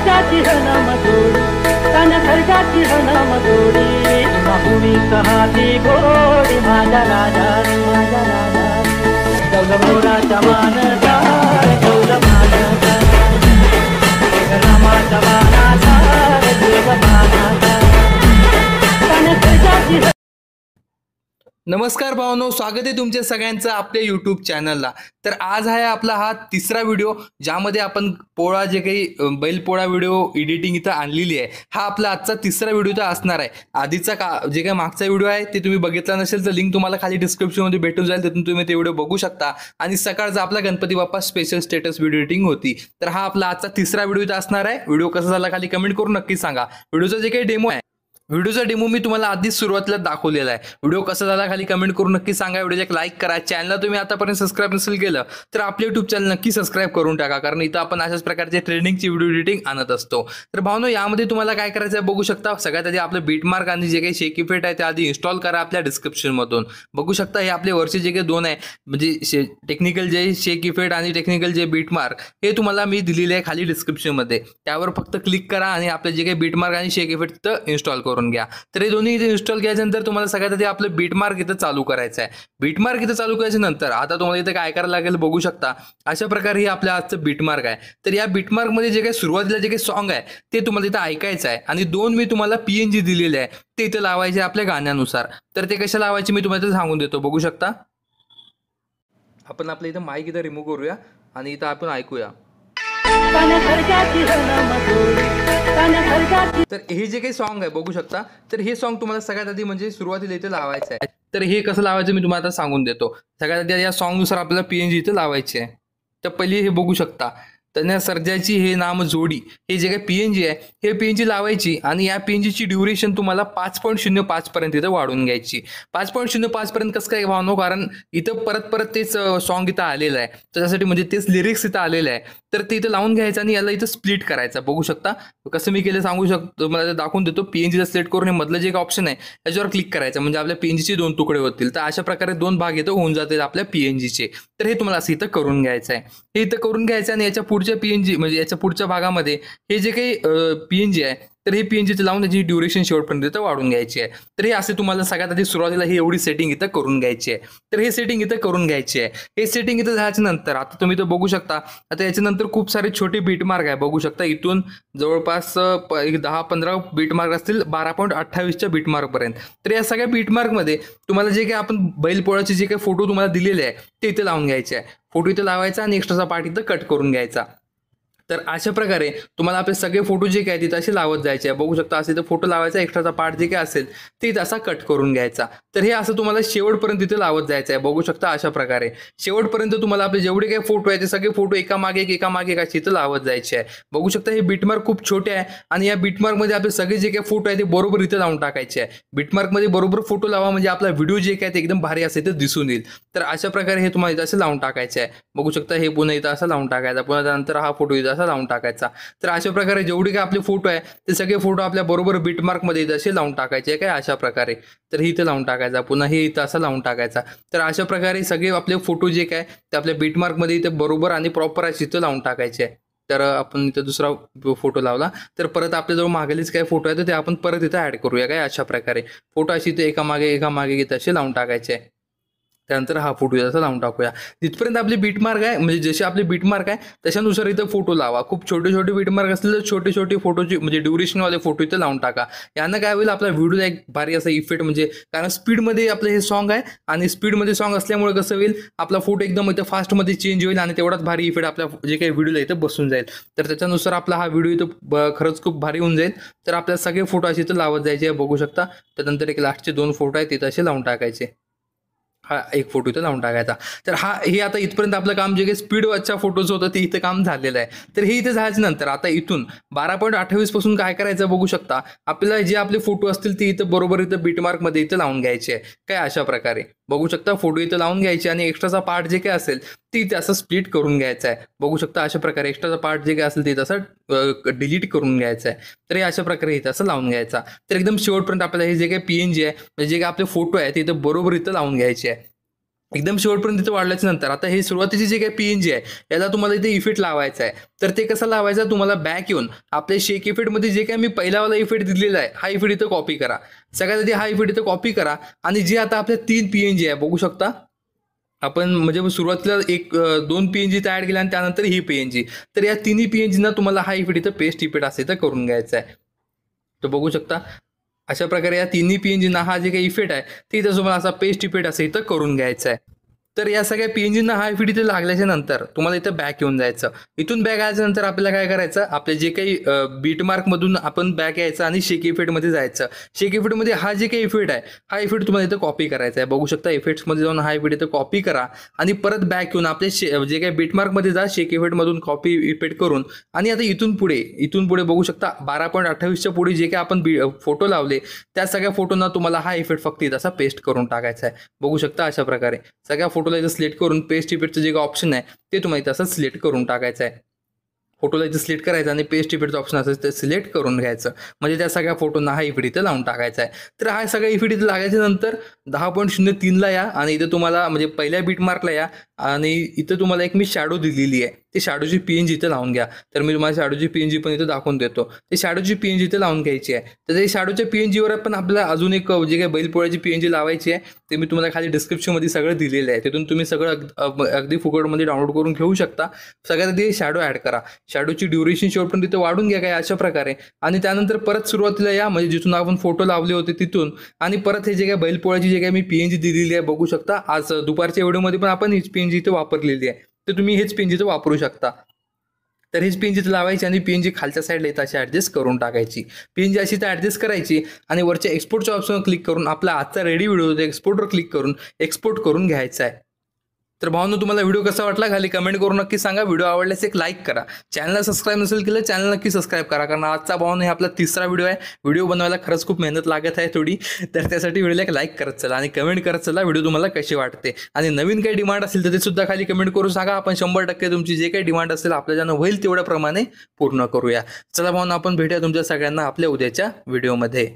खर्चाची हनम जोडी तन खर्चाची हनम जोडी माहुली कहाती गोडी माझा राजा गौल मोराचा मानता गौल मानता रामाचा मानाचा देव मानाचा तन खर्चाची। नमस्कार भावनो, स्वागत आहे तुमच्या सगळ्यांचं आपल्या यूट्यूब चॅनलला। तर आज आहे आपला हा तिसरा व्हिडिओ ज्यामध्ये आपण पोळा जे काही बैलपोळा व्हिडिओ एडिटिंग इथं आणलेली आहे। हा आपला आजचा तिसरा व्हिडिओ तर असणार आहे। आधीचा जे काही मागचा व्हिडिओ आहे ते तुम्ही बघितला नसेल तर लिंक तुम्हाला खाली डिस्क्रिप्शनमध्ये भेटून जाईल, तिथून तुम्ही ते व्हिडिओ बघू शकता। आणि सकाळचा आपला Ganpati Bappa special status video editing होती। तर हा आपला आजचा तिसरा व्हिडिओ इथं असणार आहे। व्हिडिओ कसा झाला खाली कमेंट करून नक्की सांगा। व्हिडिओचा जे काही डेमो आहे, व्हिडिओचा डेमो मी तुम्हाला आधीच सुरुवातीला दाखवलेला आहे। व्हिडिओ कसा झाला खाली कमेंट करून नक्की सांगा। व्हिडिओला एक लाईक करा। चॅनलला तुम्ही आतापर्यंत सबस्क्राईब नसेल केलं तर आपले यूट्यूब चॅनल नक्की सबस्क्राईब करून टाका, कारण इथं आपण अशाच प्रकारचे ट्रेंडिंगची व्हिडिओ एडिटिंग आणत असतो। तर भावनो, यामध्ये तुम्हाला काय करायचं आहे बघू शकता। सगळ्यात आधी आपलं बीटमार्क आणि जे काही शेक इफेक्ट आहे ते आधी इन्स्टॉल करा आपल्या डिस्क्रिप्शनमधून। बघू शकता हे आपले वरचे जे काही दोन आहे, म्हणजे टेक्निकल जे शेक इफेक्ट आणि टेक्निकल जे बीटमार्क, हे तुम्हाला मी दिलेले आहे खाली डिस्क्रिप्शनमध्ये। त्यावर फक्त क्लिक करा आणि आपले जे काही बीटमार्क आणि शेक इफेक्ट तिथं इन्स्टॉल करून घ्या। तर दोन्ही इथे इन्स्टॉल केल्यानंतर तुम्हाला सगळ्यात आधी आपलं बीटमार्क इथं चालू करायचं आहे। बीटमार्क इथं चालू करायच्या नंतर आता तुम्हाला इथे काय करायला लागेल बघू शकता। अशा प्रकारे हे आपल्या आजचं बीटमार्क आहे। तर या बीटमार्कमध्ये जे काही सुरुवातीला जे काही सॉन्ग आहे ते तुम्हाला इथं ऐकायचं आहे आणि दोन मी तुम्हाला PNG दिलेले आहे ते इथं लावायचे आपल्या गाण्यानुसार। तर ते कशा लावायचे मी तुम्हाला इथं सांगून देतो, बघू शकता। आपण आपल्या इथं माईक इथं रिमूव्ह करूया आणि इथं आपण ऐकूया। तर हे जे काही सॉन्ग आहे बघू शकता, तर हे सॉन्ग तुम्हाला सगळ्यात आधी म्हणजे सुरुवातीला इथे लावायचं आहे। तर हे कसं लावायचं मी तुम्हाला आता सांगून देतो। सगळ्यात आधी या सॉन्गनुसार आपल्याला PNG इथे लावायचे आहे। तर पहिली हे बघू शकता, तन्या सर्जाची हे नाम जोडी, हे जे काही PNG आहे हे PNG लावायची आणि या PNGची ड्युरेशन तुम्हाला 5.05 पर्यंत इथं वाढून घ्यायची। 5.05 पर्यंत कसं काय भावनो, कारण इथं परत तेच सॉन्ग इथं आलेलं आहे, त्याच्यासाठी म्हणजे तेच लिरिक्स इथं आलेलं आहे। तर ते इथं लावून घ्यायचं आणि याला इथं स्प्लिट करायचं। बघू शकता कसं मी केलं सांगू शकतो, मला दाखवून देतो। PNGला सिलेक्ट करून हे मधलं जे एक ऑप्शन आहे त्याच्यावर क्लिक करायचं, म्हणजे आपल्या PNGचे दोन तुकडे होतील। तर अशा प्रकारे दोन भाग इथं होऊन जातील आपल्या PNGचे। तर हे तुम्हाला असं इथं करून घ्यायचं आहे। हे इथं करून घ्यायचं आणि याच्या पुढच्या PNG म्हणजे याच्या पुढच्या भागामध्ये हे जे काही PNG आहे तर हे PNG लावून त्याची ड्युरेशन शेवटपर्यंत इथं वाढून घ्यायची आहे। तर हे असे तुम्हाला सगळ्यात आधी सुरुवातीला ही एवढी सेटिंग इथं करून घ्यायची आहे। तर हे सेटिंग इथं करून घ्यायची आहे। हे सेटिंग इथं झाल्याच्या नंतर आता तुम्ही इथं बघू शकता, आता याच्यानंतर खूप सारे छोटे बीटमार्क आहे। बघू शकता इथून जवळपास 10-15 बीटमार्क असतील 12.28च्या बीटमार्कपर्यंत। तर या सगळ्या बीटमार्कमध्ये तुम्हाला जे काही आपण बैलपोळ्याचे जे काही फोटो तुम्हाला दिलेले आहे ते इथे लावून घ्यायचे आहे। फोटो इथे लावायचा आणि एक्स्ट्राचा पार्ट इथं कट करून घ्यायचा। तर अशा प्रकारे तुम्हाला आपले सगळे फोटो जे काय तिथे असे लावत जायचे आहे। बघू शकता असे तर फोटो लावायचा, एक्स्ट्राचा पार्ट जे काय असेल ते असा कट करून घ्यायचा। तर हे असं तुम्हाला शेवटपर्यंत तिथे लावत जायचं आहे। बघू शकता अशा प्रकारे शेवटपर्यंत तुम्हाला आपले जेवढे काही फोटो आहेत ते सगळे फोटो एकामागे एक असे इथं लावत जायचे आहे। बघू शकता हे बीटमार्क खूप छोटे आहे आणि या बीटमार्कमध्ये आपले सगळे जे काही फोटो आहेत ते बरोबर इथं लावून टाकायचे आहे। बीटमार्कमध्ये बरोबर फोटो लावा म्हणजे आपला व्हिडिओ जे काय ते एकदम भारी असे इथं दिसून येईल। तर अशा प्रकारे हे तुम्हाला इथं असं लावून टाकायचं आहे। बघू शकता हे पुन्हा इथं असं लावून टाकायचा, पुन्हा त्यानंतर हा फोटो इथं असा लावून टाकायचा। तर अशा प्रकारे जेवढे काही आपले फोटो आहे ते सगळे फोटो आपल्या बरोबर बीटमार्कमध्ये इथं असे लावून टाकायचे काय अशा प्रकारे। तर हे इथं लावून टाकायचा, पुन्हा हे इथं असं लावून टाकायचा। तर अशा प्रकारे सगळे आपले फोटो जे काय ते आपल्या बीटमार्कमध्ये इथं बरोबर आणि प्रॉपर असे इथं लावून टाकायचे आहे। तर आपण इथं दुसरा फोटो लावला तर परत आपल्याजवळ मागेलेच काय फोटो आहे तर ते आपण परत इथं ऍड करूया काय अशा प्रकारे। फोटो अशी इथे एकामागे इथं असे लावून टाकायचे आहे। त्यानंतर हा फोटो असा लावून टाकूया। जिथपर्यंत आपले बीटमार्क आहे म्हणजे जसे आपले बीटमार्क आहे त्याच्यानुसार इथं फोटो लावा। खूप छोटे बीटमार्क असले तर छोटे फोटोची म्हणजे ड्युरेशनवाले फोटो इथं लावून टाका। यानं काय होईल आपल्या व्हिडिओला एक भारी असा इफेक्ट, म्हणजे कारण स्पीडमध्ये आपलं हे सॉन्ग आहे आणि स्पीडमध्ये सॉन्ग असल्यामुळे कसं होईल आपला फोटो एकदम इथं फास्टमध्ये चेंज होईल आणि तेवढाच भारी इफेक्ट आपल्या जे काही व्हिडिओला इथं बसून जाईल। तर त्याच्यानुसार आपला हा व्हिडिओ इथं खरंच खूप भारी होऊन जाईल। तर आपल्याला सगळे फोटो असे इथं लावत जायचे बघू शकता। त्यानंतर एक लास्टचे 2 फोटो आहेत तिथं असे लावून टाकायचे। हा एक फोटो इथं लावून टाकायचा। तर हे आता इथपर्यंत आपलं काम जे काही स्पीडवरच्या फोटोज होतं ते इथं काम झालेलं आहे। तर हे इथं झाल्यानंतर आता इथून 12.28 पासून काय करायचं बघू शकता, आपल्याला जे आपले फोटो असतील ते इथं बरोबर इथं बीटमार्कमध्ये इथं लावून घ्यायचे आहे काय अशा प्रकारे। बघू शकता फोटो इथं लावून घ्यायचे आणि एक्स्ट्राचा पार्ट जे काय असेल ते इथे असं स्प्लिट करून घ्यायचा आहे। बघू शकता अशा प्रकारे एक्स्ट्राचा पार्ट जे काय असेल ते तसं डिलीट करून घ्यायचं आहे। तर हे अशा प्रकारे इथं असं लावून घ्यायचा। तर एकदम शेवटपर्यंत आपल्याला हे जे काही PNG आहे म्हणजे जे काही आपले फोटो आहे ते इथं बरोबर इथं लावून घ्यायचे आहे। एकदम शेवटपर्यंत इथे वाढल्याच्या नंतर आता हे सुरुवातीचे जे काही PNG आहे याला तुम्हाला इथे इफेक्ट लावायचा आहे. तर ते कसं लावायचं, तुम्हाला बॅक येऊन आपल्या शेक इफेक्टमध्ये जे काही मी पहिलावाला इफेक्ट दिलेला आहे हा इफेक्ट इथं कॉपी करा. सगळ्यात आधी हा इफेक्ट इथं कॉपी करा आणि जे आता आपल्या 3 PNG आहे बघू शकता आपण म्हणजे सुरुवातीला 2 PNG ॲड केला आणि त्यानंतर ही PNG. तर या तिन्ही PNG ना तुम्हाला हा इफेक्ट इथं पेस्ट इफेक्ट असे तर करून घ्यायचा आहे. तर बघू शकता अशा प्रकारे या तिन्ही PNG ना हा जे काही इफेक्ट आहे ते इथं तुम्हाला असा पेस्ट इफेक्ट असे इथं करून घ्यायचा आहे. तर या सगळ्या PNG ना हा इफेक्ट इथे लागल्याच्या नंतर तुम्हाला इथं बॅक येऊन जायचं. इथून बॅक आल्याच्या नंतर आपल्याला काय करायचं, आपले जे काही बीटमार्क मधून आपण बॅक यायचं आणि शेक इफेक्टमध्ये जायचं. शेक इफेक्टमध्ये हा जे काही इफेक्ट आहे हा इफेक्ट तुम्हाला इथं कॉपी करायचा आहे. बघू शकता इफेक्ट्समध्ये जाऊन हा इफेक्ट इथं कॉपी करा आणि परत बॅक येऊन आपले जे काही बीटमार्कमध्ये जा, शेक इफेक्टमधून कॉपी इफेक्ट करून आणि आता इथून पुढे बघू शकता 12.28च्या पुढे जे काही आपण फोटो लावले त्या सगळ्या फोटोंना तुम्हाला हा इफेक्ट फक्त इथं असा पेस्ट करून टाकायचा आहे. बघू शकता अशा प्रकारे सगळ्या फोटोला इथं सिलेक्ट करून पेस्ट इफेक्टचं जे काही ऑप्शन आहे ते तुम्हाला इथं असं सिलेक्ट करून टाकायचं आहे. फोटोला इथं सिलेक्ट करायचं आणि पेस्ट इफेक्टचं ऑप्शन असेल ते सिलेक्ट करून घ्यायचं. म्हणजे त्या सगळ्या फोटोंना हा इफेक्ट इथं लावून टाकायचा आहे. तर हा सगळा इफेक्ट इथं लागायच्या नंतर 10.03ला या आणि इथं तुम्हाला म्हणजे पहिल्या बीटमार्कला या आणि इथं तुम्हाला एक मी शॅडो दिलेली आहे, ते शॅडोची PNG इथं लावून घ्या. तर मी तुम्हाला शॅडोची PNG पण इथं दाखवून देतो. ते शॅडोची PNG इथं लावून घ्यायची आहे. तर ते शॅडोच्या PNGवर पण आपल्याला अजून एक जे काही बैलपोळ्याची PNG लावायची आहे ते मी तुम्हाला खाली डिस्क्रिप्शनमध्ये सगळं दिलेलं आहे. तिथून तुम्ही सगळं अगदी फुकटमध्ये डाउनलोड करून घेऊ शकता. सगळ्यात आधी शॅडो ॲड करा. शॅडोची ड्युरेशन शेवटपर्यंत तिथं वाढून घ्या काय अशा प्रकारे आणि त्यानंतर परत सुरुवातीला या म्हणजे जिथून आपण फोटो लावले होते तिथून आणि परत हे जे काही बैलपोळ्याची जे काही मी PNG दिलेली आहे बघू शकता. आज दुपारच्या व्हिडिओमध्ये पण आपण हीच PNG इथं वापरलेली आहे. तर तुम्ही हेच PNG इथं वापरू शकता. तर हीच PNG इथं लावायची आणि PNG खालच्या साईडला इथं अशी ॲडजस्ट करून टाकायची. PNG अशी इथं ॲडजस्ट करायची आणि वरच्या एक्सपोर्टच्या ऑप्शनवर क्लिक करून आपला आजचा रेडी व्हिडिओ एक्सपोर्टवर क्लिक करून एक्सपोर्ट करून घ्यायचा आहे. तर भावांनो तुम्हाला व्हिडिओ कसा वाटला खाली कमेंट करून नक्की सांगा. व्हिडिओ आवडल्यास एक लाईक करा. चॅनलला सबस्क्राईब नसेल केलं चॅनल नक्की सबस्क्राईब करा, कारण आजचा भावांनो हे आपला 3रा व्हिडिओ आहे. व्हिडिओ बनवायला खरंच खूप मेहनत लागत आहे थोडी, तर त्यासाठी व्हिडिओला एक लाईक करत चला आणि कमेंट करत चला व्हिडिओ तुम्हाला कशी वाटते. आणि नवीन काही डिमांड असेल तर ते सुद्धा खाली कमेंट करून सांगा. आपण 100% तुमची जे काही डिमांड असेल आपल्या ज्यानं होईल तेवढ्या प्रमाणे पूर्ण करूया. चला भावांनो आपण भेटूया तुमच्या सगळ्यांना आपल्या उद्याच्या व्हिडिओमध्ये.